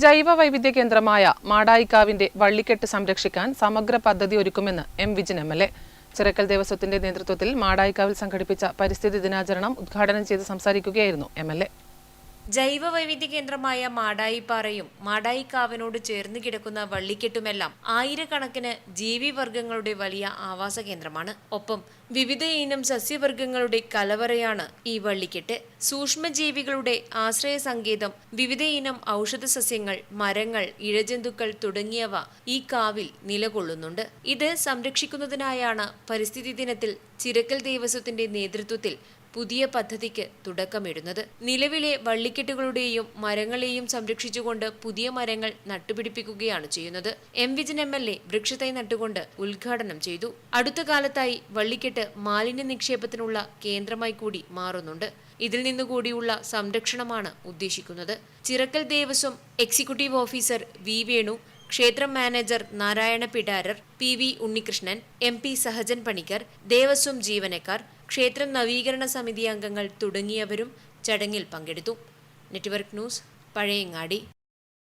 ജൈവ വൈവിധ്യ കേന്ദ്രമായ മാടായിക്കാവിന്റെ വള്ളിക്കെട്ട് സംരക്ഷിക്കാൻ സമഗ്ര പദ്ധതി ഒരുക്കുമെന്ന് എം വിജിൻ എംഎൽഎ. ചിറക്കൽ ദേവസ്വത്തിന്റെ നേതൃത്വത്തിൽ മാടായിക്കാവിൽ സംഘടിപ്പിച്ച പരിസ്ഥിതി ദിനാചരണം ഉദ്ഘാടനം ചെയ്ത് സംസാരിക്കുകയായിരുന്നു എംഎൽഎ. ജൈവ വൈവിധ്യ കേന്ദ്രമായ മാടായിപ്പാറയും മാടായിക്കാവിനോട് ചേർന്ന് കിടക്കുന്ന വള്ളിക്കെട്ടുമെല്ലാം ആയിരക്കണക്കിന് ജീവിവർഗങ്ങളുടെ വലിയ ആവാസ കേന്ദ്രമാണ്. ഒപ്പം വിവിധ ഇനം സസ്യവർഗങ്ങളുടെ കലവറയാണ് ഈ വള്ളിക്കെട്ട്. സൂക്ഷ്മജീവികളുടെ ആശ്രയ സങ്കേതം, വിവിധ ഇനം ഔഷധ സസ്യങ്ങൾ, മരങ്ങൾ, ഇഴജന്തുക്കൾ തുടങ്ങിയവ ഈ കാവിൽ നിലകൊള്ളുന്നുണ്ട്. ഇത് സംരക്ഷിക്കുന്നതിനായാണ് പരിസ്ഥിതി ദിനത്തിൽ ചിറക്കൽ ദേവസ്വത്തിന്റെ നേതൃത്വത്തിൽ പുതിയ പദ്ധതിക്ക് തുടക്കമിടുന്നത്. നിലവിലെ വള്ളിക്കെട്ടുകളുടെയും മരങ്ങളെയും സംരക്ഷിച്ചുകൊണ്ട് പുതിയ മരങ്ങൾ നട്ടുപിടിപ്പിക്കുകയാണ് ചെയ്യുന്നത്. എം വിജിൻ എംഎൽഎ വൃക്ഷത്തൈ നട്ടുകൊണ്ട് ഉദ്ഘാടനം ചെയ്തു. അടുത്ത കാലത്തായി വള്ളിക്കെട്ട് മാലിന്യ നിക്ഷേപത്തിനുള്ള കേന്ദ്രമായി കൂടി മാറുന്നുണ്ട്. ഇതിൽ നിന്നുകൂടിയുള്ള സംരക്ഷണമാണ് ഉദ്ദേശിക്കുന്നത്. Chirakkal Devaswom executive officer V Venu, ക്ഷേത്രം manager Narayana Pidarar, PV Unnikrishnan, MP Sahajan Panicker, Devaswom ജീവനക്കാർ, ക്ഷേത്രം നവീകരണ സമിതി അംഗങ്ങൾ തുടങ്ങിയവരും ചടങ്ങിൽ പങ്കെടുത്തു. Network news, Pazhayangadi.